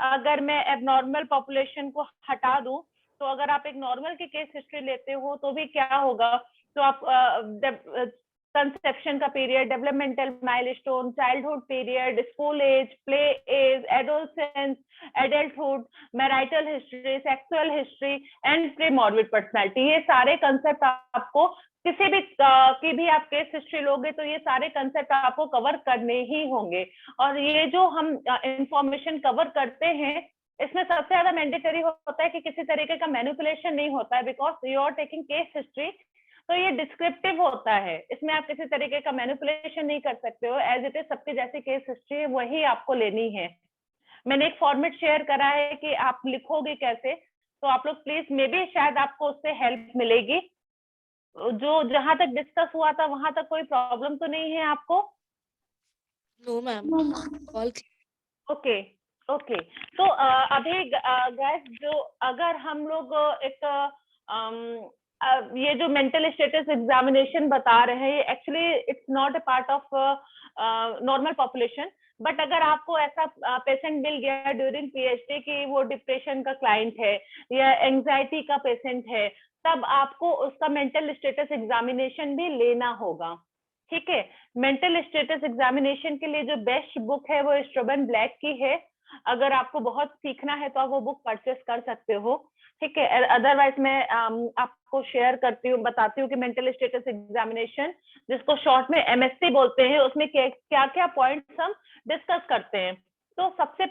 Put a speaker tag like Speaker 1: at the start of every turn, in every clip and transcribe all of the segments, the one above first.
Speaker 1: अगर मैं abnormal population को हटा दूं, तो अगर आप एक नॉर्मल की केस हिस्ट्री लेते हो तो भी क्या होगा, तो आप कंसेप्शन का period, developmental milestone, childhood period, school age, play age, adolescence, adulthood, marital history, sexual history and pre morbid personality, ये सारे कंसेप्ट आपको किसी भी की भी आप केस हिस्ट्री लोगे तो ये सारे कंसेप्ट आपको कवर करने ही होंगे। और ये जो हम इंफॉर्मेशन कवर करते हैं, इसमें सबसे ज्यादा मैंडेटरी होता है कि किसी तरीके का मैनिपुलेशन नहीं होता है, because you are taking case history, तो ये डिस्क्रिप्टिव होता है, इसमें आप किसी तरीके का मैनिपुलेशन नहीं कर सकते हो, एज इट इज सबकी जैसी केस हिस्ट्री है वही आपको लेनी है। मैंने एक फॉर्मेट शेयर करा है कि आप लिखोगे कैसे, तो आप लोग प्लीज, मे बी शायद आपको उससे हेल्प मिलेगी। जो जहां तक डिस्कस हुआ था वहां तक कोई प्रॉब्लम तो नहीं है आपको?
Speaker 2: No ma'am, all
Speaker 1: okay okay. तो अभी गैस, जो अगर हम लोग एक ये जो मेंटल स्टेटस एग्जामिनेशन बता रहे हैं, ये actually it's not a part of normal population, but अगर आपको ऐसा पेशेंट मिल गया ड्यूरिंग पीएचडी कि वो डिप्रेशन का क्लाइंट है या एंजाइटी का पेशेंट है, तब आपको उसका मेंटल स्टेटस एग्जामिनेशन भी लेना होगा। ठीक है, मेंटल स्टेटस एग्जामिनेशन के लिए जो बेस्ट बुक है वो स्ट्रोबन ब्लैक की है। अगर आपको बहुत सीखना है तो आप वो बुक परचेस कर सकते हो। ठीक है, अदरवाइज मैं आपको शेयर करती हूँ, बताती हूँ कि मेंटल स्टेटस एग्जामिनेशन, जिसको शॉर्ट में एमएससी बोलते हैं, उसमें क्या क्या पॉइंट्स हम डिस्कस करते हैं। तो सबसे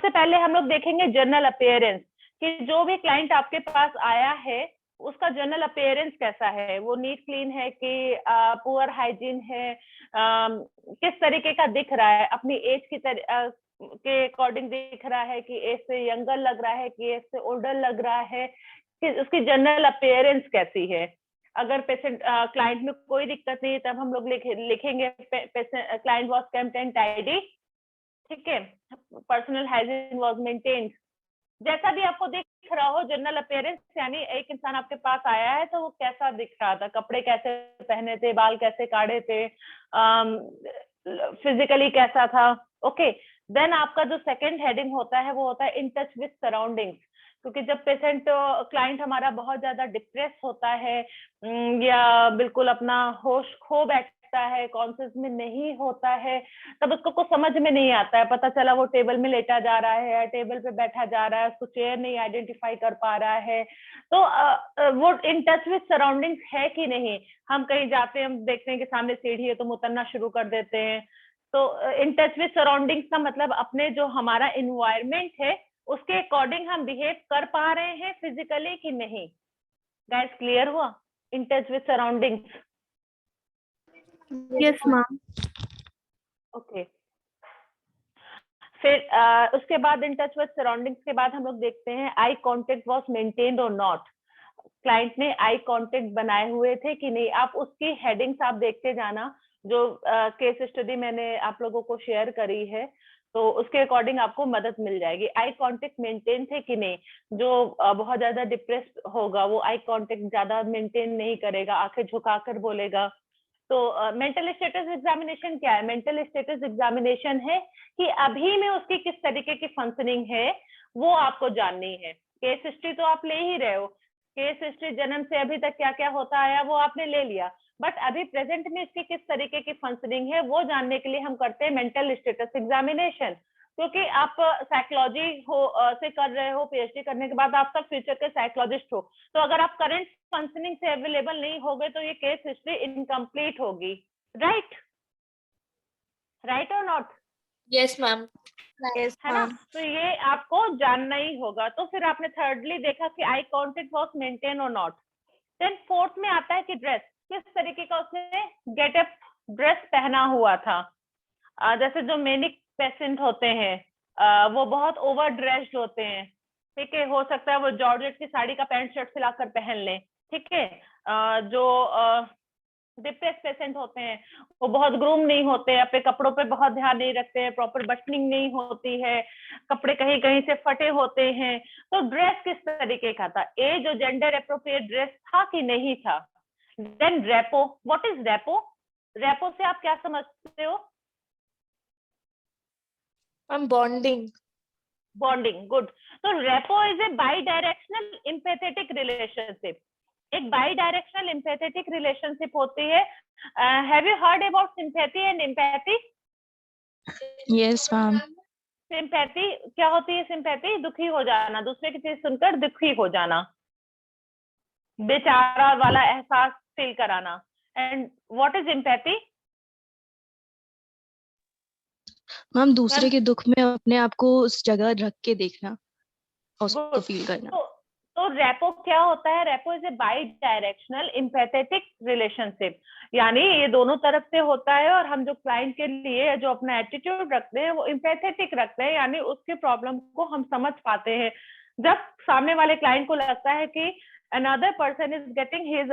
Speaker 1: पहले हम लोग देखेंगे जनरल अपीयरेंस, कि जो भी क्लाइंट आपके पास आया है उसका जनरल अपीयरेंस कैसा है, वो नीट क्लीन है कि पुअर हाइजीन है, किस तरीके का दिख रहा है, अपनी एज के अकॉर्डिंग दिख रहा है कि एज से यंगर लग रहा है कि एज से ओल्डर लग रहा है, कि उसकी जनरल अपीयरेंस कैसी है। अगर पेशेंट क्लाइंट में कोई दिक्कत नहीं है तब हम लोग लिखेंगे क्लाइंट वॉज केम्प्ट एंड टाइडी। ठीक है, पर्सनल हाइजीन वॉज मेंटेन्ड। जैसा भी आपको दिख रहा हो जनरल अपीयरेंस, यानी एक इंसान आपके पास आया है तो वो कैसा दिख रहा था, कपड़े कैसे पहने थे, बाल कैसे काटे थे, फिजिकली कैसा था। ओके, देन आपका जो सेकंड हेडिंग होता है वो होता है इन टच विथ सराउंडिंग्स, क्योंकि जब पेशेंट क्लाइंट हमारा बहुत ज्यादा डिप्रेस होता है या बिल्कुल अपना होश खो बैठता है, कॉन्शियस में नहीं होता है, तब उसको कुछ समझ में नहीं आता है, पता चला वो टेबल में लेटा जा रहा है या टेबल पे बैठा जा रहा है, उसको चेयर नहीं आइडेंटिफाई कर पा रहा है, तो वो इन टच विथ सराउंडिंग्स है कि नहीं। हम कहीं जाते हैं, हम देखते हैं कि सामने सीढ़ी है तो हम उतरना शुरू कर देते हैं। तो इन टच विथ सराउंडिंग्स का मतलब अपने जो हमारा इन्वायरमेंट है उसके अकॉर्डिंग हम बिहेव कर पा रहे हैं फिजिकली कि नहीं। गाइस, क्लियर हुआ? In touch with surroundings.
Speaker 3: Yes ma'am.
Speaker 1: Okay, फिर उसके बाद इन टच विथ सराउंडिंग्स के बाद हम लोग देखते हैं आई कांटेक्ट वाज मेंटेन्ड और नॉट, क्लाइंट ने आई कांटेक्ट बनाए हुए थे कि नहीं। आप उसकी हेडिंग्स आप देखते जाना, जो केस स्टडी मैंने आप लोगों को शेयर करी है, तो उसके अकॉर्डिंग आपको मदद मिल जाएगी। आई कांटेक्ट मेंटेन थे कि नहीं, जो बहुत ज्यादा डिप्रेस होगा वो आई कांटेक्ट ज्यादा मेंटेन नहीं करेगा, आंखें झुकाकर बोलेगा। तो मेंटल स्टेटस एग्जामिनेशन क्या है? मेंटल स्टेटस एग्जामिनेशन है कि अभी में उसकी किस तरीके की फंक्शनिंग है वो आपको जाननी है। केस हिस्ट्री तो आप ले ही रहे हो, केस हिस्ट्री जन्म से अभी तक क्या क्या होता आया वो आपने ले लिया, बट अभी प्रेजेंट में इसकी किस तरीके की फंक्शनिंग है वो जानने के लिए हम करते हैं मेंटल स्टेटस एग्जामिनेशन। क्योंकि आप साइकोलॉजी से कर रहे हो, पीएचडी करने के बाद आप सब फ्यूचर के साइकोलॉजिस्ट हो, तो अगर आप करंट फंक्शनिंग से अवेलेबल नहीं होगे तो ये केस हिस्ट्री इनकम्प्लीट होगी। राइट? राइट और नॉट?
Speaker 2: Yes ma'am.
Speaker 1: है ना? तो ये आपको जानना ही होगा। तो फिर आपने थर्डली देखा कि आई कांटेक्ट वाज मेंटेन और नॉट। देन फोर्थ में आता है कि ड्रेस, किस तरीके का उसने गेटअप ड्रेस पहना हुआ था। जैसे जो मेनिक पेशेंट होते हैं वो बहुत ओवर ड्रेस्ड होते हैं। ठीक है, हो सकता है वो जॉर्जेट की साड़ी का पैंट शर्ट सिलाकर पहन लें। ठीक है, जो डिप्रेस पेशेंट होते हैं वो बहुत ग्रूम नहीं होते, अपने कपड़ों पे बहुत ध्यान नहीं रखते हैं, प्रॉपर बटनिंग नहीं होती है, कपड़े कहीं कहीं से फटे होते हैं। तो ड्रेस किस तरीके का था, ए जो जेंडर अप्रोप्रिएट ड्रेस था कि नहीं था, then repo, what is repo? Repo से आप क्या समझते हो?
Speaker 2: Ma'am bonding.
Speaker 1: Bonding, good. तो repo is a bidirectional empathetic relationship. एक बाई डायरेक्शनल एम्पैथेटिक रिलेशनशिप होती है। Have you heard about sympathy and empathy?
Speaker 3: Yes ma'am.
Speaker 1: Sympathy क्या होती है? सिंपैथी दुखी हो जाना, दूसरे की चीज सुनकर दुखी हो जाना, बेचारा वाला एहसास फील कराना। And what is empathy?
Speaker 3: Ma'am दूसरे के दुख में अपने आप को उस जगह रख के देखना, उसको फील करना।
Speaker 1: तो रेपो क्या होता है? Repo is a bidirectional empathetic relationship, यानी ये दोनों तरफ से होता है, और हम जो क्लाइंट के लिए जो अपना एटीट्यूड रखते हैं वो एम्पैथेटिक रखते हैं, यानी उसके प्रॉब्लम को हम समझ पाते हैं। जब सामने वाले क्लाइंट को लगता है कि another person is getting his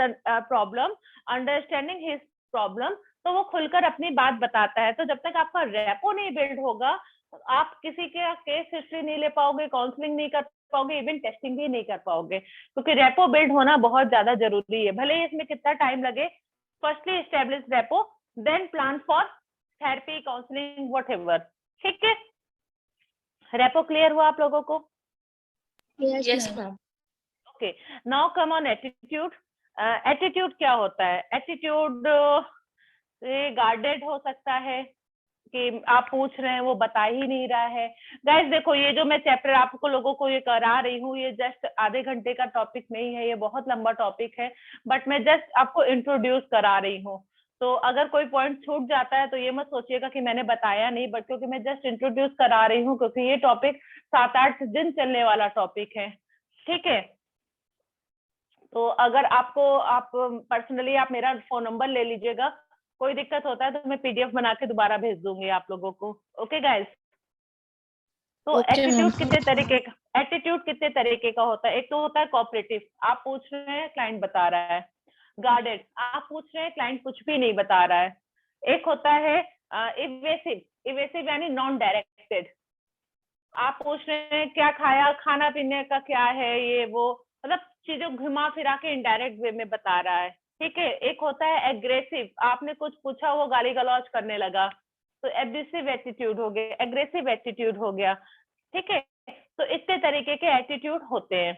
Speaker 1: problem, understanding his problem, तो वो खुलकर अपनी बात बताता है। तो जब तक आपका रेपो नहीं बिल्ड होगा, आप किसी के केस हिस्ट्री नहीं ले पाओगे, काउंसलिंग नहीं कर पाओगे, इवन टेस्टिंग भी नहीं कर पाओगे, क्योंकि रेपो बिल्ड होना बहुत ज्यादा जरूरी है, भले ही इसमें कितना टाइम लगे। Firstly establish rapport, then plan for therapy, counselling, whatever. ठीक है, रेपो क्लियर हुआ आप लोगों को?
Speaker 2: Yes ma'am.
Speaker 1: Okay, now come on attitude. Attitude क्या होता है? एटीट्यूड गार्डेड हो सकता है कि आप पूछ रहे हैं वो बता ही नहीं रहा है। गाइस देखो, ये जो मैं चैप्टर आपको लोगों को ये करा रही हूँ, ये जस्ट आधे घंटे का टॉपिक नहीं है, ये बहुत लंबा टॉपिक है, बट मैं जस्ट आपको इंट्रोड्यूस करा रही हूँ। तो अगर कोई पॉइंट छूट जाता है तो ये मत सोचिएगा कि मैंने बताया नहीं, बट क्योंकि मैं जस्ट इंट्रोड्यूस करा रही हूँ, क्योंकि ये टॉपिक 7-8 दिन चलने वाला टॉपिक है। ठीक है, तो अगर आपको आप पर्सनली आप मेरा फोन नंबर ले लीजिएगा, कोई दिक्कत होता है तो मैं पीडीएफ बना के दोबारा भेज दूंगी आप लोगों को। ओके गाइस, तो एटीट्यूड कितने तरीके का होता है? एक तो होता है कोऑपरेटिव, आप पूछ रहे हैं क्लाइंट बता रहा है। गार्डेड, आप पूछ रहे हैं क्लाइंट कुछ भी नहीं बता रहा है। एक होता है इवेसिव यानी नॉन डायरेक्टेड, आप पूछ रहे हैं क्या खाया, खाना पीने का क्या है, ये वो, मतलब चीजों घुमा फिरा के इनडायरेक्ट वे में बता रहा है। ठीक है, एक होता है एग्रेसिव, आपने कुछ पूछा वो गाली गलौज करने लगा, तो एब्यूसिव एटीट्यूड हो गया, एग्रेसिव एटीट्यूड हो गया। ठीक है, तो इतने तरीके के एटीट्यूड होते हैं।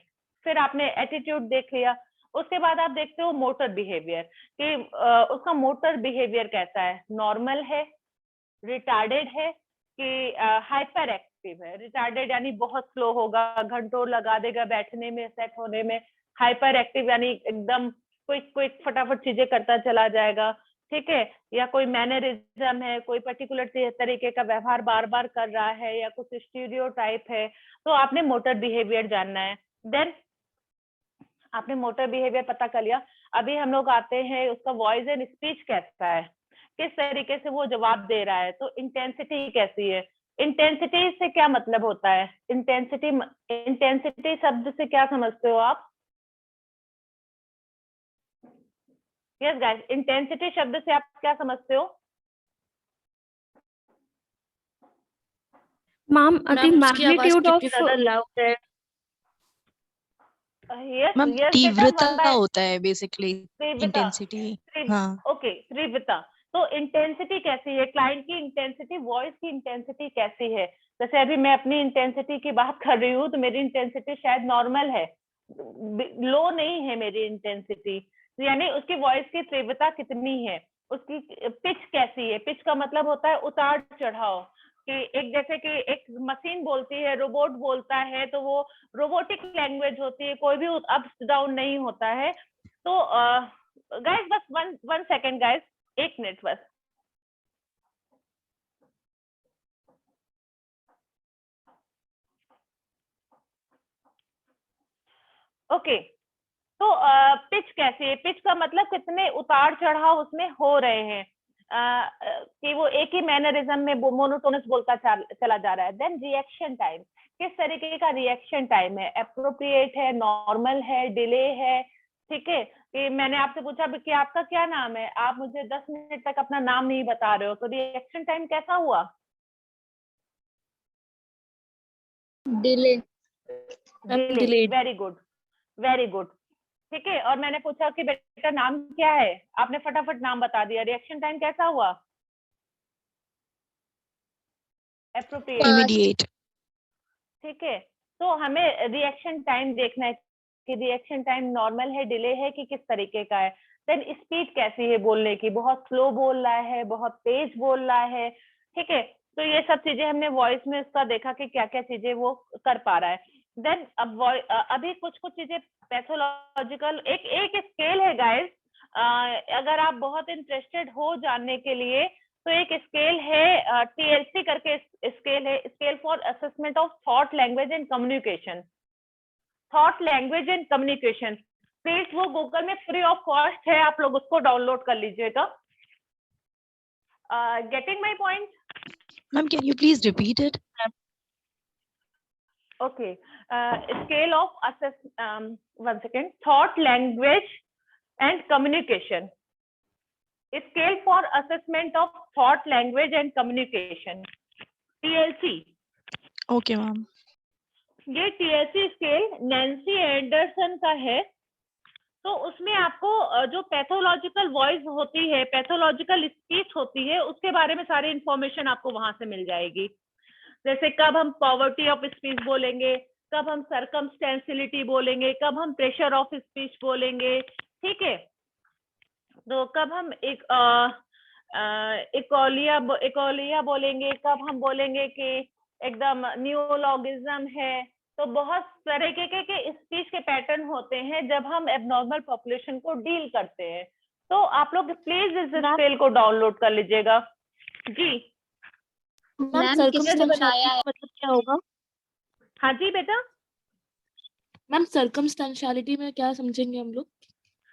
Speaker 1: फिर आपने एटीट्यूड देख लिया, उसके बाद आप देखते हो मोटर बिहेवियर, कि उसका मोटर बिहेवियर कैसा है, नॉर्मल है, रिटार्डेड है, कि हाइपर एक्टिव है। रिटार्डेड यानी बहुत स्लो होगा, घंटों लगा देगा बैठने में, सेट होने में। हाइपर एक्टिव यानी एकदम क्विक क्विक फटाफट चीजें करता चला जाएगा। ठीक है, या कोई मैनरिज्म है, कोई पर्टिकुलर तरीके का व्यवहार बार बार कर रहा है, या कुछ स्टीरियोटाइप है, तो आपने मोटर बिहेवियर जानना है। देन आपने मोटर बिहेवियर पता कर लिया, अभी हम लोग आते हैं उसका वॉइस एंड स्पीच कैसा है, किस तरीके से वो जवाब दे रहा है, तो इंटेंसिटी कैसी है। इंटेंसिटी से क्या मतलब होता है? इंटेंसिटी शब्द से क्या समझते हो आप? यस गाइस, इंटेंसिटी शब्द से आप क्या समझते हो?
Speaker 4: मैम the magnitude of
Speaker 2: ज्यादा लाउड है।
Speaker 1: यस
Speaker 3: मैम
Speaker 1: यस,
Speaker 3: तीव्रता होता है बेसिकली
Speaker 1: इंटेंसिटी।
Speaker 3: इंटेंसिटी। हाँ
Speaker 1: ओके, तीव्रता। तो इंटेंसिटी कैसी है? क्लाइंट की इंटेंसिटी, वॉइस की इंटेंसिटी कैसी है? जैसे अभी मैं अपनी इंटेंसिटी की बात कर रही हूँ, तो मेरी इंटेंसिटी शायद नॉर्मल है, लो नहीं है मेरी इंटेंसिटी, यानी उसकी वॉइस की तीव्रता कितनी है। उसकी पिच कैसी है? पिच का मतलब होता है उतार चढ़ाव, कि एक जैसे कि एक मशीन बोलती है, रोबोट बोलता है, तो वो रोबोटिक लैंग्वेज होती है, कोई भी अप डाउन नहीं होता है। तो गाइस बस वन सेकेंड गाइस, एक मिनट बस। ओके, तो पिच कैसी है? पिच का मतलब कितने उतार चढ़ाव उसमें हो रहे हैं, कि वो एक ही मैनरिज्म में मोनोटोनस बोलता चला जा रहा है। देन रिएक्शन टाइम, किस तरीके का रिएक्शन टाइम है, अप्रोप्रिएट है, नॉर्मल है, डिले है। ठीक है, कि मैंने आपसे पूछा कि आपका क्या नाम है, आप मुझे 10 मिनट तक अपना नाम नहीं बता रहे हो, तो रिएक्शन टाइम कैसा हुआ?
Speaker 4: Delay.
Speaker 1: Very good, very good. ठीक है, और मैंने पूछा कि बेटा नाम क्या है, आपने फटाफट नाम बता दिया, रिएक्शन टाइम कैसा हुआ? एप्रोप्रिएट।
Speaker 3: इमीडिएट।
Speaker 1: ठीक है, तो हमें रिएक्शन टाइम देखना है कि रिएक्शन टाइम नॉर्मल है, डिले है, कि किस तरीके का है। देन स्पीड कैसी है बोलने की, बहुत स्लो बोल रहा है, बहुत तेज बोल रहा है। ठीक है, तो ये सब चीजें हमने वॉइस में उसका देखा कि क्या क्या चीजें वो कर पा रहा है। देन अब अभी कुछ कुछ चीजें पैथोलॉजिकल, एक स्केल है गाइस, अगर आप बहुत इंटरेस्टेड हो जानने के लिए, तो एक स्केल है TLC करके स्केल है, scale for assessment of thought language and communication. Thought language and communication, please वो गूगल में फ्री ऑफ कॉस्ट है, आप लोग उसको डाउनलोड कर लीजिएगा। Getting my point?
Speaker 3: Ma'am can you please repeat it?
Speaker 1: Okay, scale of assess, one second, thought language and communication, scale for assessment of thought language and communication, TLC।
Speaker 3: Okay ma'am.
Speaker 1: ये TLC scale Nancy Anderson का है। तो उसमें आपको जो pathological voice होती है, pathological speech होती है, उसके बारे में सारी इंफॉर्मेशन आपको वहां से मिल जाएगी। जैसे कब हम पॉवर्टी ऑफ स्पीच बोलेंगे, कब हम सरकमस्टेंशियलिटी बोलेंगे, कब हम प्रेशर ऑफ स्पीच बोलेंगे। ठीक है, तो कब हम इकोलिया बोलेंगे, कब हम बोलेंगे कि एकदम नियोलॉगिज्म है। तो बहुत तरीके के स्पीच के पैटर्न होते हैं जब हम एबनॉर्मल पॉपुलेशन को डील करते हैं। तो आप लोग प्लीज इस स्केल को डाउनलोड कर लीजिएगा। जी
Speaker 2: मैम सर्कमस्टेंशियलिटी मतलब क्या होगा?
Speaker 1: हाँ जी बेटा।
Speaker 2: मैम सर्कमस्टेंशियलिटी में क्या समझेंगे हम लोग?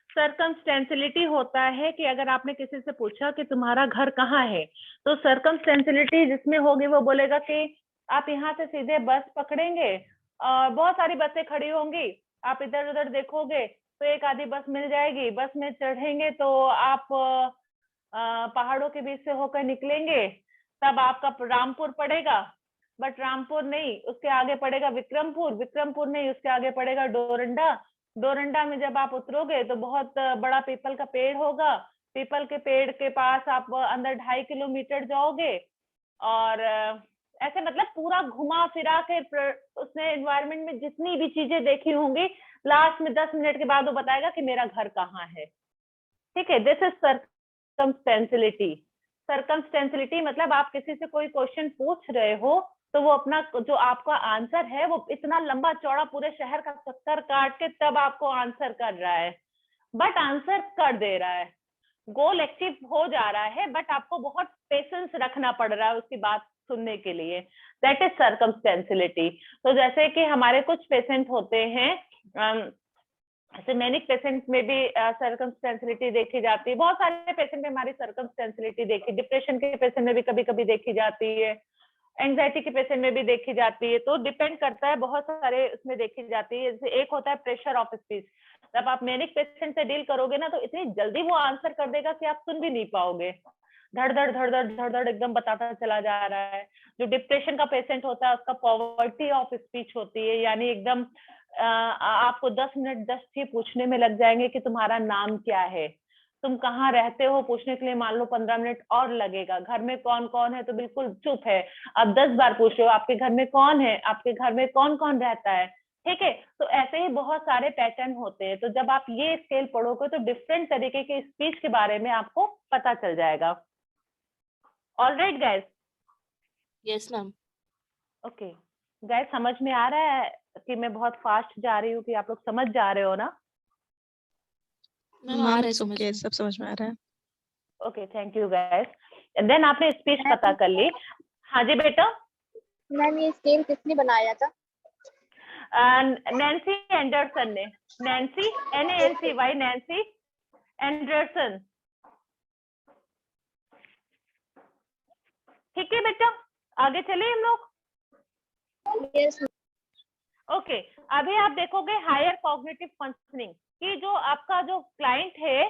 Speaker 1: सर्कमस्टेंशियलिटी होता है कि अगर आपने किसी से पूछा कि तुम्हारा घर कहाँ है, तो सर्कमस्टेंशियलिटी जिसमें होगी वो बोलेगा कि आप यहाँ से सीधे बस पकड़ेंगे और बहुत सारी बसें खड़ी होंगी, आप इधर उधर देखोगे तो एक आधी बस मिल जाएगी, बस में चढ़ेंगे तो आप पहाड़ों के बीच से होकर निकलेंगे, तब आपका रामपुर पड़ेगा, बट रामपुर नहीं, उसके आगे पड़ेगा विक्रमपुर, विक्रमपुर नहीं, उसके आगे पड़ेगा डोरंडा, डोरंडा में जब आप उतरोगे तो बहुत बड़ा पीपल का पेड़ होगा, पीपल के पेड़ के पास आप अंदर 2.5 किलोमीटर जाओगे, और ऐसे मतलब पूरा घुमा फिरा के उसने एनवायरनमेंट में जितनी भी चीजें देखी होंगी, लास्ट में 10 मिनट के बाद वो बताएगा कि मेरा घर कहाँ है। ठीक है, दिस इज सर्कमस्टेंशियलिटी। सर्कमस्टेंशियलिटी मतलब आप किसी से कोई क्वेश्चन पूछ रहे हो तो वो अपना जो आपका आंसर है वो इतना लंबा चौड़ा पूरे शहर का चक्कर काट के तब आपको आंसर कर रहा है, बट आंसर कर दे रहा है, गोल अचीव हो जा रहा है, बट आपको बहुत पेशेंस रखना पड़ रहा है उसकी बात सुनने के लिए। That is circumstantiality. तो जैसे कि हमारे कुछ पेशेंट होते हैं, ऐसे मैनिक पेशेंट में भी सर्कमस्टेंशियलिटी देखी जाती है, बहुत सारे पेशेंट में हमारी सर्कमस्टेंशियलिटी देखी, डिप्रेशन के पेशेंट में भी कभी कभी देखी जाती है, एंजाइटी के पेशेंट में भी देखी जाती है। तो डिपेंड करता है, बहुत सारे उसमें देखी जाती है। जैसे एक होता है प्रेशर ऑफ स्पीच, जब आप मैनिक पेशेंट से डील करोगे ना तो इतनी जल्दी वो आंसर कर देगा कि आप सुन भी नहीं पाओगे, धड़ धड़ धड़ धड़ धड़ धड़ एकदम बताता चला जा रहा है। जो डिप्रेशन का पेशेंट होता है उसका पॉवर्टी ऑफ स्पीच होती है, यानी एकदम आपको 10 मिनट 10 ही पूछने में लग जाएंगे कि तुम्हारा नाम क्या है, तुम कहाँ रहते हो पूछने के लिए मान लो 15 मिनट और लगेगा, घर में कौन कौन है तो बिल्कुल चुप है, अब 10 बार पूछ रहे हो आपके घर में कौन है, आपके घर में कौन कौन रहता है। ठीक है, तो ऐसे ही बहुत सारे पैटर्न होते हैं। तो जब आप ये स्केल पढ़ोगे तो डिफरेंट तरीके के स्पीच के बारे में आपको पता चल जाएगा। Alright guys?
Speaker 2: Yes ma'am.
Speaker 1: Okay guys, समझ में आ रहा है कि मैं बहुत फास्ट जा रही हूँ कि आप लोग समझ जा रहे हो ना?
Speaker 2: मैम आ रहा है समझ
Speaker 3: ओके,
Speaker 2: में।
Speaker 3: सब समझ में आ रहा है।
Speaker 1: Okay, thank you guys. Then आपने स्पीच पता कर ली। हाँ जी बेटा।
Speaker 5: मैम ये स्केल किसने बनाया था?
Speaker 1: नैन्सी एंडरसन ने, नैन्सी NANCY, नैन्सी एंडरसन। ठीक है बेटा, आगे चले हम लोग।
Speaker 5: यस।
Speaker 1: ओके, अभी आप देखोगे हायर कॉग्निटिव फंक्शनिंग कि जो आपका जो क्लाइंट है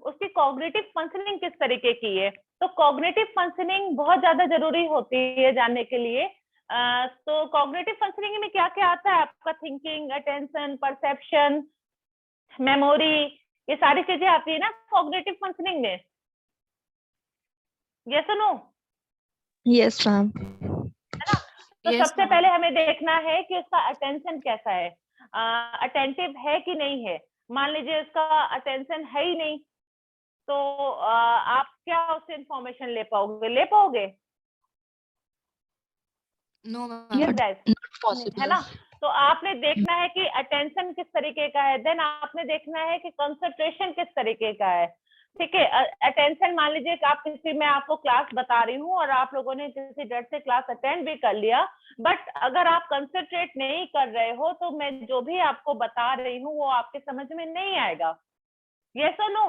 Speaker 1: उसकी कॉग्निटिव फंक्शनिंग किस तरीके की है। तो कॉग्निटिव फंक्शनिंग बहुत ज्यादा जरूरी होती है जानने के लिए। तो कॉग्निटिव फंक्शनिंग में क्या क्या आता है आपका? थिंकिंग, अटेंशन, परसेप्शन, मेमोरी, ये सारी चीजें आती है ना कॉग्निटिव फंक्शनिंग में। यस और नो?
Speaker 3: Yes ma'am.
Speaker 1: है ना? तो
Speaker 2: Yes,
Speaker 1: सबसे
Speaker 2: ma'am.
Speaker 1: पहले हमें देखना है कि उसका अटेंशन कैसा है, अटेंटिव है कि नहीं है। मान लीजिए उसका अटेंशन है ही नहीं, तो आप क्या उससे इंफॉर्मेशन ले पाओगे?
Speaker 2: No,
Speaker 1: Yes,
Speaker 2: ma'am.
Speaker 1: guys.
Speaker 3: Not possible.
Speaker 1: है ना? तो आपने देखना है कि अटेंशन किस तरीके का है, देन आपने देखना है कि कंसंट्रेशन किस तरीके का है। ठीक है, अटेंशन मान लीजिए कि आप किसी, मैं आपको क्लास बता रही हूँ और आप लोगों ने किसी डर से क्लास अटेंड भी कर लिया, बट अगर आप कंसंट्रेट नहीं कर रहे हो तो मैं जो भी आपको बता रही हूँ वो आपके समझ में नहीं आएगा। यस और नो?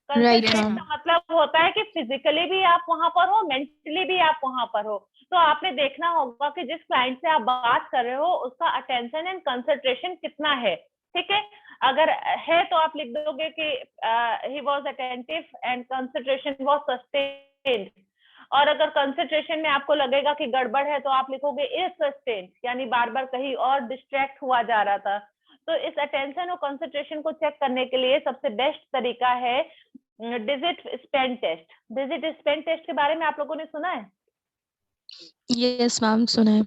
Speaker 3: Right
Speaker 1: concentrate
Speaker 3: ma'am.
Speaker 1: का मतलब होता है कि फिजिकली भी आप वहां पर हो, मेंटली भी आप वहां पर हो। तो आपने देखना होगा कि जिस क्लाइंट से आप बात कर रहे हो उसका अटेंशन एंड कंसंट्रेशन कितना है। ठीक है, अगर है तो आप लिख दोगे कि he was attentive and concentration was sustained. और अगर कंसंट्रेशन में आपको लगेगा कि गड़बड़ है तो आप लिखोगे इज सस्टेन्ड, यानी बार बार कहीं और डिस्ट्रैक्ट हुआ जा रहा था। तो इस अटेंशन और कंसंट्रेशन को चेक करने के लिए सबसे बेस्ट तरीका है digit span test. Digit span test के बारे में आप लोगों ने सुना है?
Speaker 3: यस मैम, सुना है।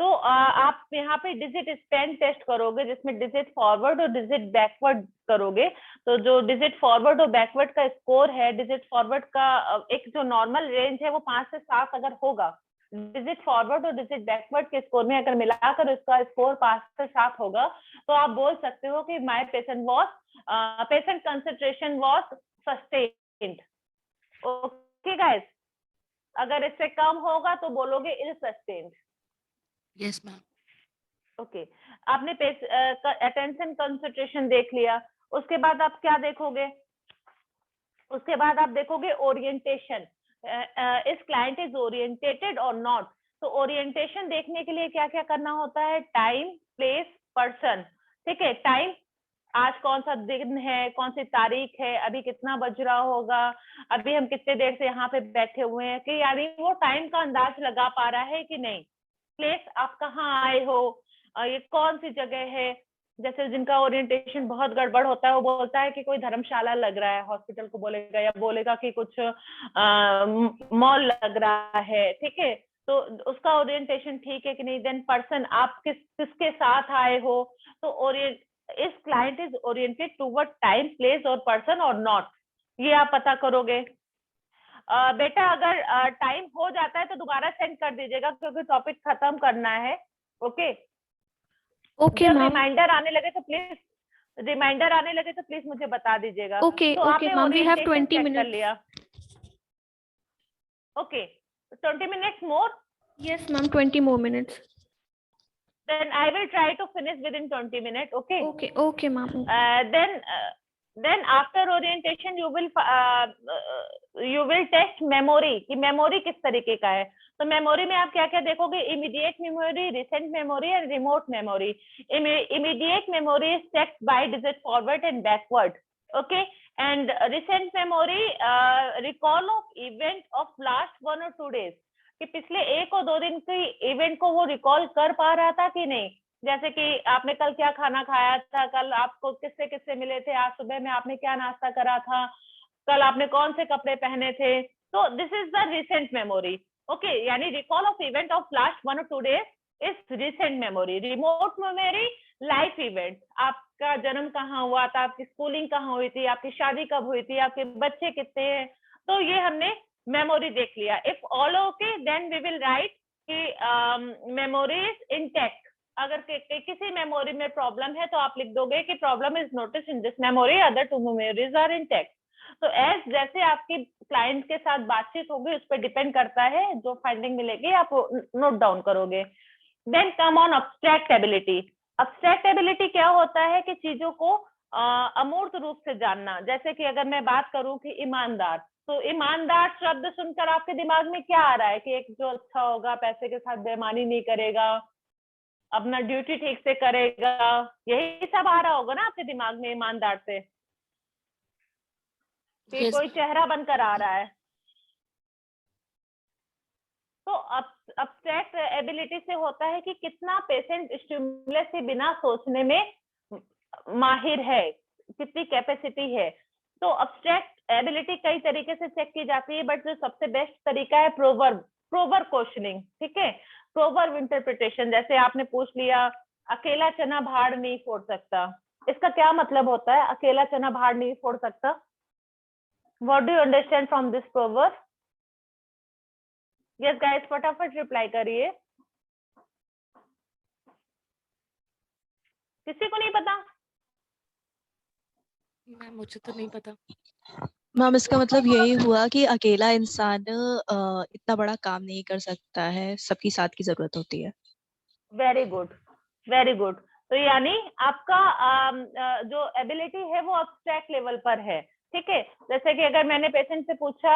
Speaker 1: तो आप यहाँ पे डिजिट स्पेन टेस्ट करोगे जिसमें डिजिट फॉरवर्ड और डिजिट बैकवर्ड करोगे। तो जो डिजिट फॉरवर्ड और बैकवर्ड का स्कोर है, डिजिट फॉरवर्ड का एक जो नॉर्मल रेंज है वो 5 से 7 अगर होगा, डिजिट फॉरवर्ड और डिजिट बैकवर्ड के स्कोर में अगर मिलाकर उसका स्कोर 5 से 7 होगा तो आप बोल सकते हो कि my patient concentration was sustained. Okay guys, अगर इससे कम होगा तो बोलोगे is sustained.
Speaker 2: Yes, ma'am.
Speaker 1: Okay, आपने अटेंशन कंसंट्रेशन देख लिया, उसके बाद आप क्या देखोगे? उसके बाद आप देखोगे ओरिएंटेशन, इस क्लाइंट इज ओरिएंटेटेड और नॉट। तो ओरिएंटेशन देखने के लिए क्या क्या करना होता है? Time, place, person. ठीक है, टाइम, आज कौन सा दिन है, कौन सी तारीख है, अभी कितना बज रहा होगा, अभी हम कितने देर से यहाँ पे बैठे हुए हैं, कि यानी वो टाइम का अंदाज लगा पा रहा है कि नहीं। प्लेस, आप कहाँ आए हो, ये कौन सी जगह है। जैसे जिनका ओरिएंटेशन बहुत गड़बड़ होता है वो बोलता है कि कोई धर्मशाला लग रहा है, हॉस्पिटल को बोलेगा, या बोलेगा कि कुछ मॉल लग रहा है। ठीक है, तो उसका ओरिएंटेशन ठीक है कि नहीं। देन पर्सन, आप किसके साथ आए हो। तो इस client is oriented toward time, place और पर्सन और नॉट, ये आप पता करोगे। बेटा अगर टाइम हो जाता है तो दोबारा सेंड कर दीजिएगा क्योंकि टॉपिक खत्म करना है। ओके,
Speaker 4: ओके
Speaker 1: जब
Speaker 4: मैम।
Speaker 1: रिमाइंडर आने लगे तो प्लीज मुझे बता दीजिएगा।
Speaker 4: ओके
Speaker 1: तो
Speaker 4: ओके
Speaker 1: आपने
Speaker 4: ma'am, we have
Speaker 1: orientation
Speaker 4: 20
Speaker 1: check कर
Speaker 4: मिनट्स।
Speaker 1: लिया। Okay, 20 minutes more.
Speaker 4: Yes ma'am, 20 more minutes.
Speaker 1: Then I will try to finish within 20 minutes. Okay.
Speaker 4: Okay ma'am.
Speaker 1: Then after orientation you will test memory कि memory किस तरीके का है। तो memory में आप क्या क्या देखोगे? Immediate memory, recent memory and remote memory. Immediate memory is checked by digit forward and backward. Okay, and recent memory recall of event of last 1 or 2 days, कि पिछले 1 और 2 दिन की इवेंट को वो रिकॉल कर पा रहा था कि नहीं। जैसे कि आपने कल क्या खाना खाया था, कल आपको किससे किससे मिले थे, आज सुबह में आपने क्या नाश्ता करा था, कल आपने कौन से कपड़े पहने थे। तो this is the recent memory. Okay, यानी recall of event of last 1 or 2 days is recent memory. Remote memory, life event, आपका जन्म कहाँ हुआ था, आपकी स्कूलिंग कहाँ हुई थी, आपकी शादी कब हुई थी, आपके बच्चे कितने हैं। तो ये हमने मेमोरी देख लिया। If all okay then we will write कि मेमोरी इज इंटैक्ट। अगर किसी मेमोरी में प्रॉब्लम है तो आप लिख दोगे कि problem is notice in this memory, other 2 memories are intact. तो जैसे आपकी क्लाइंट के साथ बातचीत होगी उस पर डिपेंड करता है, जो फाइंडिंग मिलेगी आप नोट डाउन करोगे। Then come on abstract ability. Abstract ability क्या होता है कि चीजों को अमूर्त रूप से जानना। जैसे कि अगर मैं बात करूं कि ईमानदार, तो ईमानदार शब्द सुनकर आपके दिमाग में क्या आ रहा है? कि एक जो अच्छा होगा, पैसे के साथ बेईमानी नहीं करेगा, अपना ड्यूटी ठीक से करेगा, यही सब आ रहा होगा ना आपके दिमाग में ईमानदार से।
Speaker 2: Yes.
Speaker 1: कोई चेहरा बनकर आ रहा है। तो अब्स्ट्रैक्ट एबिलिटी से होता है कि कितना पेशेंट स्टिमुलस से बिना सोचने में माहिर है, कितनी कैपेसिटी है। तो अब्स्ट्रैक्ट एबिलिटी कई तरीके से चेक की जाती है, बट जो सबसे बेस्ट तरीका है प्रोवर्ब क्वेश्चनिंग, ठीक है, प्रोवर्ब इंटरप्रिटेशन। जैसे आपने पूछ लिया अकेला चना भाड़ नहीं फोड़ सकता, इसका क्या मतलब होता है? अकेला चना भाड़ नहीं फोड़ सकता। What do you understand from this proverb? Yes guys, फटाफट रिप्लाई करिए। किसी को नहीं पता?
Speaker 2: मैम मुझे तो नहीं पता।
Speaker 3: मैम इसका मतलब यही हुआ कि अकेला इंसान इतना बड़ा काम नहीं कर सकता है, सबकी साथ की जरूरत होती है।
Speaker 1: Very good, very good. तो यानी आपका जो एबिलिटी है वो अब्स्ट्रैक्ट लेवल पर है, ठीक है। जैसे कि अगर मैंने पेशेंट से पूछा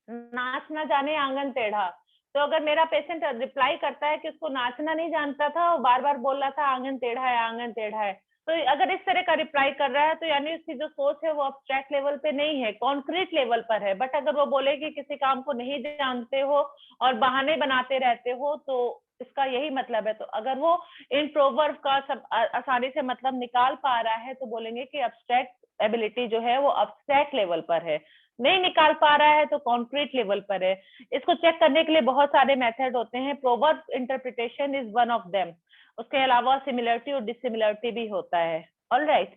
Speaker 1: नाच ना जाने आंगन टेढ़ा, तो अगर मेरा पेशेंट रिप्लाई करता है कि उसको नाचना नहीं जानता था और बार बार बोल रहा था आंगन टेढ़ा है, आंगन टेढ़ा है, तो अगर इस तरह का रिप्लाई कर रहा है तो यानी उसकी जो सोच है वो अब्स्ट्रैक्ट लेवल पे नहीं है, कॉन्क्रीट लेवल पर है। बट अगर वो बोले कि किसी काम को नहीं जानते हो और बहाने बनाते रहते हो, तो इसका यही मतलब है। तो अगर वो इन प्रोवर्ब का सब आसानी से मतलब निकाल पा रहा है तो बोलेंगे कि अब्स्ट्रैक्ट एबिलिटी जो है वो अब्स्ट्रैक्ट लेवल पर है। नहीं निकाल पा रहा है तो कॉन्क्रीट लेवल पर है। इसको चेक करने के लिए बहुत सारे मेथड होते हैं, proverb interpretation is one of them. उसके अलावा सिमिलरिटी और डिसिमिलरिटी भी होता है। Alright,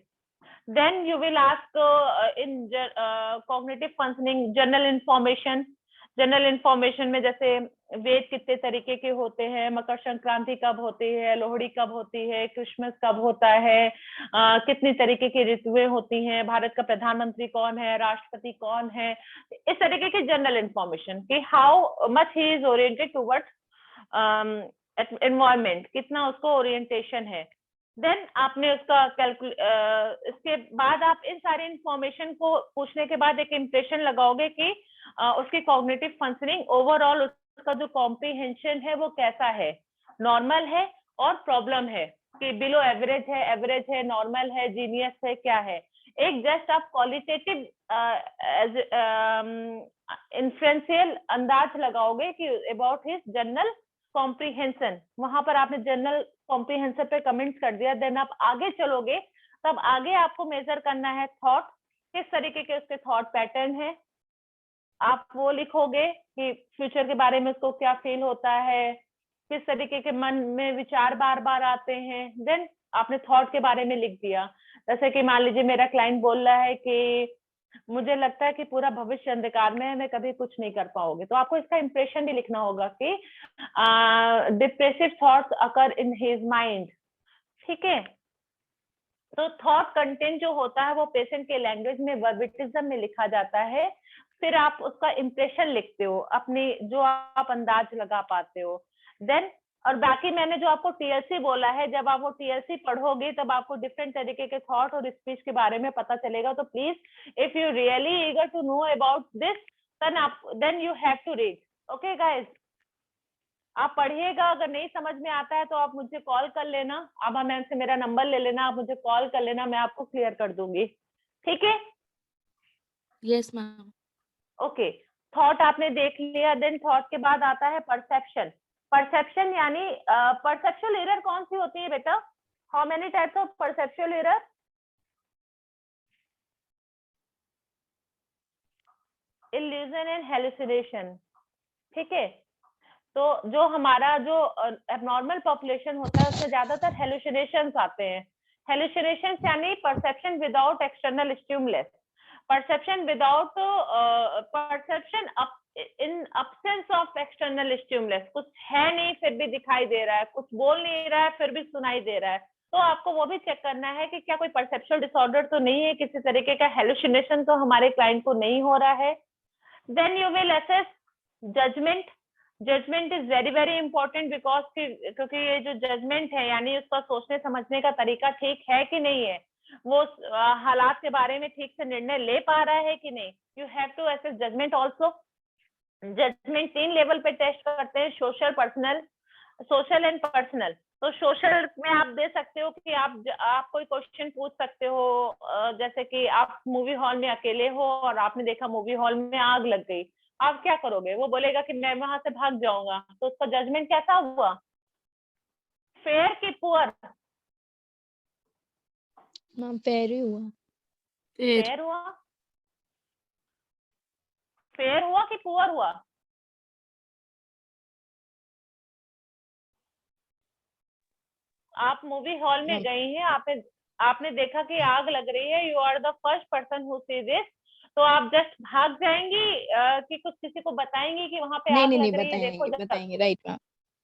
Speaker 1: then you will ask in cognitive functioning general information. General information में जैसे वेद कितने तरीके के होते हैं, मकर संक्रांति कब होती है, लोहड़ी कब होती है, क्रिसमस कब होता है, कितनी तरीके की ऋतुएं होती हैं, भारत का प्रधानमंत्री कौन है, राष्ट्रपति कौन है, इस तरीके की जनरल इंफॉर्मेशन कि how much he is oriented towards environment, कितना उसको ओरिएंटेशन है। देन आपने उसका इसके बाद आप इन सारी इंफॉर्मेशन को पूछने के बाद एक इम्प्रेशन लगाओगे कि उसकी कॉग्निटिव फंक्शनिंग ओवरऑल, उसका जो कॉम्प्रिहेंशन है वो कैसा है, नॉर्मल है और प्रॉब्लम है, कि बिलो एवरेज है, नॉर्मल है, जीनियस है, क्या है। एक जस्ट आप क्वालिटेटिव इन्फ्लुएंशियल अंदाज लगाओगे कि अबाउट हिज जनरल कॉम्प्रिहेंशन, वहां पर आपने जनरल कॉम्प्रिहेंशन पे कमेंट्स कर दिया। देन आप आगे चलोगे, तब आगे आपको मेजर करना है थॉट, किस तरीके के उसके थॉट पैटर्न है। आप वो लिखोगे कि फ्यूचर के बारे में उसको क्या फील होता है, किस तरीके के मन में विचार बार बार आते हैं। देन आपने थॉट के बारे में लिख दिया। जैसे कि मान लीजिए मेरा क्लाइंट बोल रहा है कि मुझे लगता है कि पूरा भविष्य अंधकार में है, मैं कभी कुछ नहीं कर पाऊंगी, तो आपको इसका इंप्रेशन भी लिखना होगा कि depressive thoughts occur in his mind, ठीक है। तो थॉट कंटेंट जो होता है वो पेशेंट के लैंग्वेज में, वर्बिटिज्म में लिखा जाता है। फिर आप उसका इंप्रेशन लिखते हो, अपनी जो आप अंदाज लगा पाते हो। देन और बाकी मैंने जो आपको टीएलसी बोला है, जब आप वो टीएलसी पढ़ोगे तब आपको डिफरेंट तरीके के थॉट और स्पीच के बारे में पता चलेगा। तो please if you really eager to know about this, then you have to read. Okay guys, आप पढ़िएगा। अगर नहीं समझ में आता है तो आप मुझे कॉल कर लेना, आभा मैम से मेरा नंबर ले लेना, आप मुझे कॉल कर लेना, मैं आपको क्लियर कर दूंगी, ठीक है।
Speaker 2: Yes ma'am.
Speaker 1: ओके, थॉट आपने देख लिया। देन थॉट के बाद आता है परसेप्शन। परसेप्शन यानी परसेप्चुअल एरर कौन सी होती है बेटा? How many types of perceptual error? Illusion and hallucination, ठीक है। तो जो हमारा जो एबनॉर्मल पॉपुलेशन होता है उसमें ज्यादातर हेलुसिनेशंस आते हैं। हेलुसिनेशंस यानी perception without external stimulus, perception without perception in absence of external stimulus, कुछ है नहीं फिर भी दिखाई दे रहा है, कुछ बोल नहीं रहा है फिर भी सुनाई दे रहा है। तो आपको वो भी चेक करना है कि क्या कोई परसेप्चुअल डिसऑर्डर तो नहीं है, किसी तरीके का हेलुसिनेशन तो हमारे क्लाइंट को नहीं हो रहा है। Then you will assess judgement. Judgement is very very important because क्योंकि ये जो जजमेंट है यानी उसका सोचने समझने का तरीका ठीक है कि नहीं है, वो हालात के बारे में ठीक से निर्णय ले पा रहा है कि नहीं। You have to assess judgement also. Judgement 3 level पे टेस्ट करते हैं, social, personal, social and personal. तो सोशल में आप दे सकते हो कि आप कोई क्वेश्चन पूछ सकते हो, जैसे कि आप मूवी हॉल में अकेले हो और आपने देखा मूवी हॉल में आग लग गई, आप क्या करोगे? वो बोलेगा कि मैं वहां से भाग जाऊंगा, तो उसका जजमेंट कैसा हुआ? फेयर कि पुअर?
Speaker 6: मैम फेयर ही हुआ।
Speaker 2: फिर
Speaker 1: फेयर हुआ? फेयर हुआ कि पुअर हुआ? आप मूवी हॉल में
Speaker 6: मैम
Speaker 1: गई हैं, आपने देखा कि आग लग रही है, you are the first person who see this, तो आप जस्ट भाग जाएंगी कि कुछ किसी को बताएंगी कि वहां पे
Speaker 6: नहीं
Speaker 1: आग
Speaker 6: नहीं नहीं,
Speaker 1: लग रही है, देखो
Speaker 6: बताएंगे
Speaker 1: जा,
Speaker 6: बताएंगे, राइट मैम,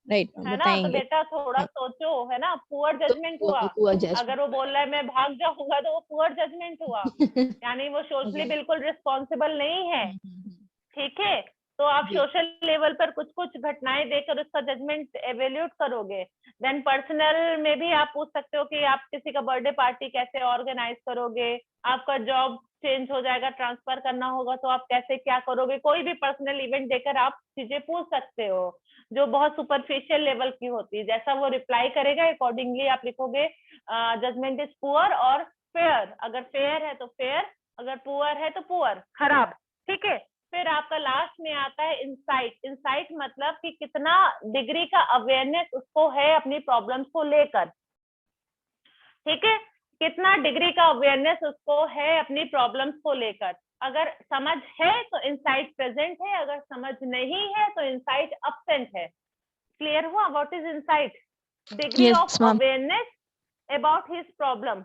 Speaker 6: राइट मैम
Speaker 1: है ना? तो
Speaker 6: बताएंगे।
Speaker 1: बेटा थोड़ा
Speaker 6: हाँ,
Speaker 1: सोचो, है ना? पुअर
Speaker 6: तो
Speaker 1: जजमेंट हुआ।
Speaker 6: हुआ जजमेंट।
Speaker 1: अगर वो बोल रहा है मैं भाग जाऊंगा, तो वो पुअर जजमेंट हुआ, यानी वो सोशली
Speaker 6: जी।
Speaker 1: बिल्कुल रिस्पॉन्सिबल नहीं है।
Speaker 6: हम्म।
Speaker 1: ठीक है, तो आप
Speaker 6: जी।
Speaker 1: सोशल लेवल पर कुछ कुछ घटनाएं देखकर उसका जजमेंट एवेल्यूट करोगे। देन पर्सनल में भी आप पूछ सकते हो कि आप किसी का बर्थडे पार्टी कैसे ऑर्गेनाइज करोगे, आपका जॉब चेंज हो जाएगा, ट्रांसफर करना होगा, तो आप कैसे क्या करोगे। कोई भी पर्सनल इवेंट देकर आप चीजें पूछ सकते हो जो बहुत सुपरफिशियल लेवल की होती है। जैसा वो रिप्लाई करेगा अकॉर्डिंगली आप लिखोगे जजमेंट इज पुअर और फेयर। अगर फेयर है तो फेयर, अगर पुअर है तो पुअर, खराब। ठीक है, फिर आपका लास्ट में आता है इंसाइट। इंसाइट मतलब कि कितना डिग्री का अवेयरनेस उसको है अपनी प्रॉब्लम्स को लेकर। ठीक है, कितना डिग्री का अवेयरनेस उसको है अपनी प्रॉब्लम्स को लेकर। अगर समझ है तो इंसाइट प्रेजेंट है, अगर समझ नहीं है तो इंसाइट अब्सेंट है। क्लियर हुआ? What is insight? Degree of
Speaker 3: yes ma'am.
Speaker 1: Awareness about his problem.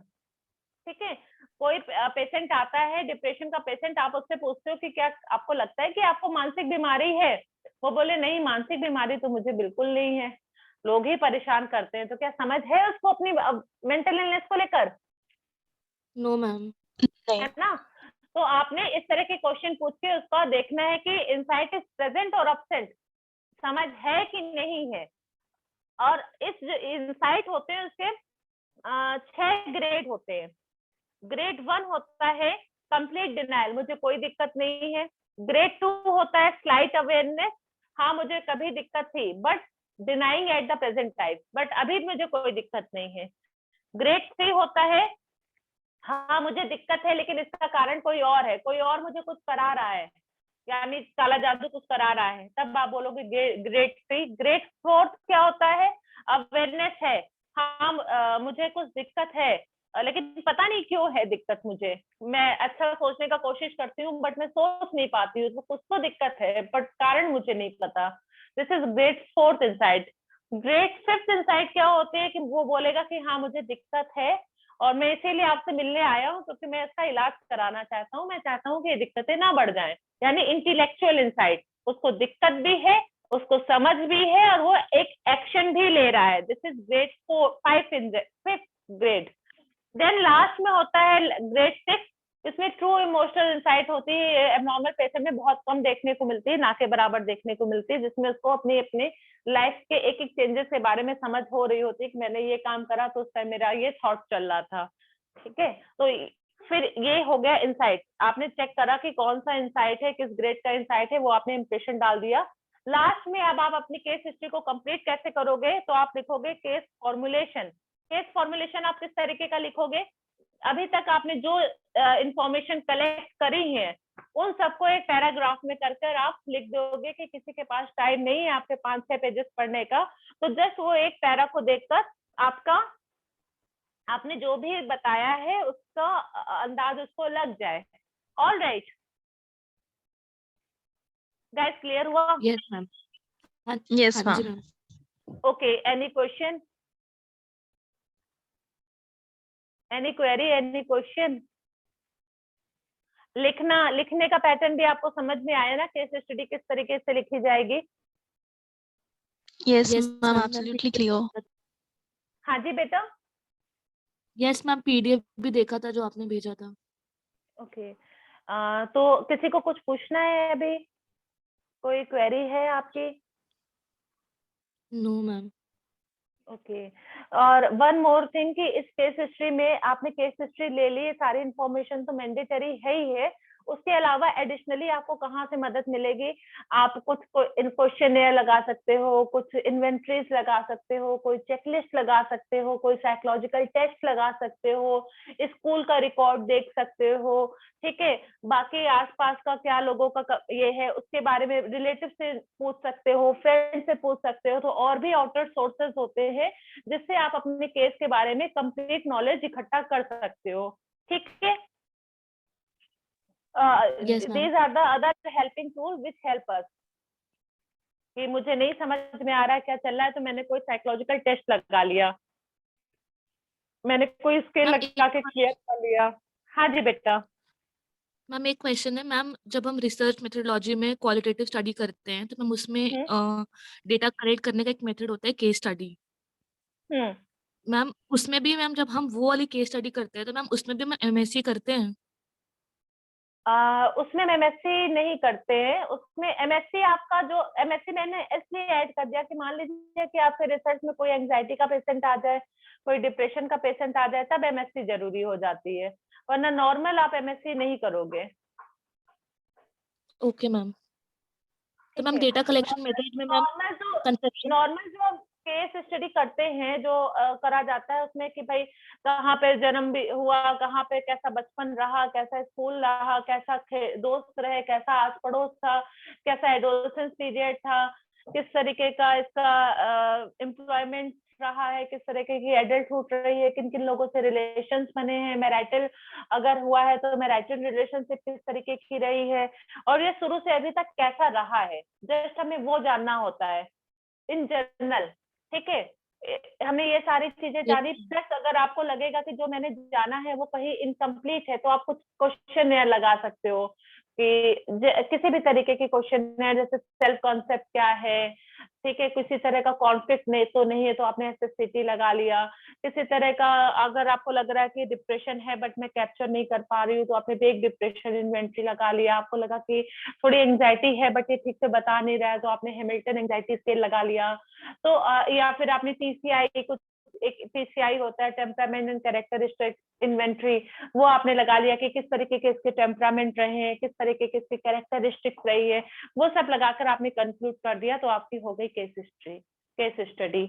Speaker 1: ठीक है, कोई पेशेंट आता है, डिप्रेशन का पेशेंट, आप उससे पूछते हो कि क्या आपको लगता है कि आपको मानसिक बीमारी है? वो बोले नहीं, मानसिक बीमारी तो मुझे बिल्कुल नहीं है, लोग ही परेशान करते हैं। तो क्या समझ है उसको अपनी मेंटल इलनेस को लेकर?
Speaker 2: No ma'am.
Speaker 3: नहीं।
Speaker 1: है ना? तो आपने इस तरह के क्वेश्चन पूछ के उसका देखना है कि इंसाइट इज प्रेजेंट और अब्सेंट, समझ है कि नहीं है। और इस जो इंसाइट होते हैं उसके 6 ग्रेड होते हैं। ग्रेड 1 होता है कंप्लीट डिनाइल, मुझे कोई दिक्कत नहीं है। ग्रेड 2 होता है स्लाइट अवेयरनेस, हाँ मुझे कभी दिक्कत थी but denying at the present time, but अभी मुझे कोई दिक्कत नहीं है। ग्रेड 3 होता है हाँ मुझे दिक्कत है लेकिन इसका कारण कोई और है, कोई और मुझे कुछ करा रहा है, यानी काला जादू कुछ करा रहा है, तब आप बोलोगे ग्रेड 3। ग्रेड 4 क्या होता है? अवेयरनेस है, हाँ मुझे कुछ दिक्कत है लेकिन पता नहीं क्यों है दिक्कत मुझे, मैं अच्छा सोचने का कोशिश करती हूँ बट मैं सोच नहीं पाती हूँ, कुछ तो दिक्कत है बट कारण मुझे नहीं पता। This is grade 4 insight. Grade 5 insight क्या होते हैं कि वो बोलेगा कि हाँ मुझे दिक्कत है और मैं इसीलिए आपसे मिलने आया हूँ क्योंकि मैं इसका इलाज कराना चाहता हूँ, मैं चाहता हूँ कि ये दिक्कतें ना बढ़ जाएं, यानी इंटेलेक्चुअल इंसाइट। उसको दिक्कत भी है, उसको समझ भी है और वो एक एक्शन भी ले रहा है। This is grade 5 in 5th grade. Then last में होता है ग्रेड 6, इसमें ट्रू इमोशनल इंसाइट होती है। एबनॉर्मल पेशेंट में बहुत कम देखने को मिलती है, ना के बराबर देखने को मिलती है, जिसमें उसको अपने अपने लाइफ के एक एक चेंजेस के बारे में समझ हो रही होती है कि मैंने ये काम करा तो उस टाइम मेरा ये थॉट चल रहा था। ठीक है, तो फिर ये हो गया इंसाइट। आपने चेक करा कि कौन सा इंसाइट है, किस ग्रेड का इंसाइट है, वो आपने इंप्रेशन डाल दिया। लास्ट में अब आप अपनी केस हिस्ट्री को कंप्लीट कैसे करोगे? तो आप लिखोगे केस फॉर्मुलेशन। केस फॉर्मुलेशन आप किस तरीके का लिखोगे? अभी तक आपने जो इंफॉर्मेशन कलेक्ट करी है उन सबको एक पैराग्राफ में कर कर आप लिख दोगे कि किसी के पास टाइम नहीं है आपके 5-6 पेजेस पढ़ने का, तो जस्ट वो एक पैरा को देखकर आपका आपने जो भी बताया है उसका अंदाज उसको लग जाए। ऑल राइट गाइस, क्लियर हुआ?
Speaker 2: Yes ma'am. हाँ
Speaker 3: यस
Speaker 2: हाँ जी
Speaker 3: ma'am.
Speaker 2: Ma'am.
Speaker 1: Okay, any question, any query, any question? लिखने का पैटर्न भी आपको समझ में आया ना, केस स्टडी किस तरीके से लिखी जाएगी?
Speaker 3: Yes
Speaker 2: yes
Speaker 3: ma'am,
Speaker 2: ma'am.
Speaker 3: Absolutely clear.
Speaker 1: हाँ जी बेटा।
Speaker 2: यस मैम, पीडीएफ भी देखा था जो आपने भेजा था।
Speaker 1: ओके, तो किसी को कुछ पूछना है अभी? कोई क्वेरी है आपकी?
Speaker 2: No ma'am.
Speaker 1: ओके, और वन मोर थिंग कि इस केस हिस्ट्री में आपने केस हिस्ट्री ले ली, सारी इंफॉर्मेशन तो मैंडेटरी है ही है, उसके अलावा एडिशनली आपको कहाँ से मदद मिलेगी, आप कुछ क्वेश्चनेयर लगा सकते हो, कुछ इन्वेंट्रीज लगा सकते हो, कोई चेकलिस्ट लगा सकते हो, कोई साइकोलॉजिकल टेस्ट लगा सकते हो, स्कूल का रिकॉर्ड देख सकते हो, ठीक है। बाकी आसपास का क्या लोगों का ये है उसके बारे में रिलेटिव से पूछ सकते हो, फ्रेंड से पूछ सकते हो। तो और भी आउटर सोर्सेस होते हैं जिससे आप अपने केस के बारे में कंप्लीट नॉलेज इकट्ठा कर सकते हो, ठीक है।
Speaker 2: Yes, ma'am.
Speaker 1: these are the other helping tools which help us कि मुझे नहीं समझ में आ रहा है क्या चल रहा है तो मैंने कोई साइकोलॉजिकल टेस्ट लगा लिया, मैंने कोई स्केल
Speaker 2: मैम,
Speaker 1: लगा के क्लियर कर लिया। हाँ जी बेटा।
Speaker 2: मैम एक क्वेश्चन है मैम, जब हम रिसर्च मेथोडोलॉजी में क्वालिटेटिव स्टडी करते हैं तो मैम उसमें डेटा कलेक्ट करने का एक मेथड होता है केस स्टडी। मैम उसमें भी मैम जब हम वो वाली केस स्टडी करते हैं तो मैम उसमें भी हम एमएससी करते हैं?
Speaker 1: उसमें एमएससी नहीं करते हैं, उसमें एमएससी आपका जो एमएससी मैंने इसलिए ऐड कर दिया कि मान लीजिए कि आपके रिसर्च में कोई एंजाइटी का पेशेंट आ जाए, कोई डिप्रेशन का पेशेंट आ जाए, तब एमएससी जरूरी हो जाती है, वरना नॉर्मल आप एमएससी नहीं करोगे।
Speaker 2: Okay ma'am. तो मैम डेटा कलेक्शन मेथड में मैम कंसेप्शन
Speaker 1: नॉर्मल जो केस स्टडी करते हैं जो करा जाता है उसमें कि भाई कहाँ पे जन्म भी हुआ, कहाँ पे कैसा बचपन रहा, कैसा स्कूल रहा, कैसा दोस्त रहे, कैसा आस पड़ोस था, कैसा एडोलसेंस पीरियड था, किस तरीके का इसका एम्प्लॉयमेंट रहा है, किस तरीके की एडल्टहुड रही है, किन किन लोगों से रिलेशंस बने हैं, मैरिटल अगर हुआ है तो मैरिटल रिलेशनशिप किस तरीके की रही है, और ये शुरू से अभी तक कैसा रहा है, जस्ट हमें वो जानना होता है इन जनरल, ठीक है। हमें ये सारी चीजें जानी, प्लस अगर आपको लगेगा कि जो मैंने जाना है वो कहीं इनकम्प्लीट है तो आप कुछ क्वेश्चन लगा सकते हो कि किसी भी तरीके की क्वेश्चन, जैसे सेल्फ कॉन्सेप्ट क्या है, ठीक है, किसी तरह का कॉन्फ्लिक्ट नहीं तो नहीं है तो आपने एसएससीटी लगा लिया, किसी तरह का अगर आपको लग रहा है कि डिप्रेशन है बट मैं कैप्चर नहीं कर पा रही हूँ तो आपने बेक डिप्रेशन इन्वेंट्री लगा लिया, आपको लगा कि थोड़ी एंजाइटी है बट ये ठीक से बता नहीं रहा है तो आपने हैमिल्टन एंजाइटी स्केल लगा लिया। तो या फिर आपने टीसीआई, कुछ एक टीसीआई होता है टेम्परामेंट एंड कैरेक्टरिस्टिक इन्वेंट्री, वो आपने लगा लिया कि किस तरीके के इसके टेम्परामेंट रहे हैं, किस तरीके के इसकी कैरेक्टरिस्टिक्स रही है, वो सब लगाकर आपने कंक्लूड कर दिया तो आपकी हो गई केस स्टडी।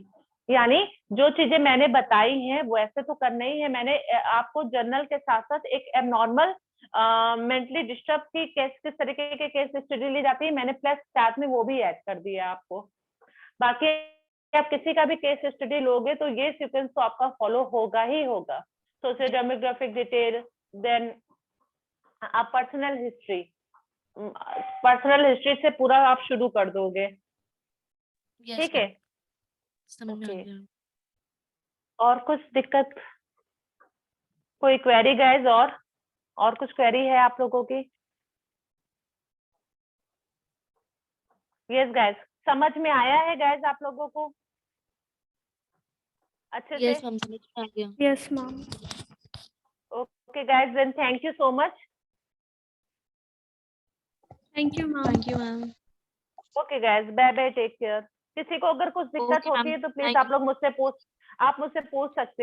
Speaker 1: यानी जो चीजें मैंने बताई हैं वो ऐसे तो करना ही है, मैंने आपको जर्नल के साथ साथ एक एबनॉर्मल मेंटली डिस्टर्ब की किस तरीके के केस स्टडी ली जाती है, मैंने प्लस साथ में वो भी ऐड कर दिया आपको। बाकी आप किसी का भी केस स्टडी लोगे तो ये सीक्वेंस तो आपका फॉलो होगा ही होगा। सोशियो डेमोग्राफिक डिटेल, देन आप पर्सनल हिस्ट्री से पूरा आप शुरू कर दोगे, ठीक है।
Speaker 2: समझ में आ गया।
Speaker 1: और कुछ दिक्कत, कोई क्वेरी गाइस? और कुछ क्वेरी है आप लोगों की? यस गाइस, समझ में आया है गाइस आप लोगों को अच्छे से?
Speaker 2: यस मैम, समझ में आ गया।
Speaker 4: Yes, ma'am.
Speaker 1: Okay guys, then thank you so much.
Speaker 4: Thank you, ma'am.
Speaker 3: Thank you ma'am.
Speaker 1: Okay guys, bye bye, take care. किसी को अगर कुछ दिक्कत
Speaker 2: Okay,
Speaker 1: होती
Speaker 2: ma'am.
Speaker 1: है तो प्लीज
Speaker 2: Thank
Speaker 1: आप लोग मुझसे पूछ सकते हो।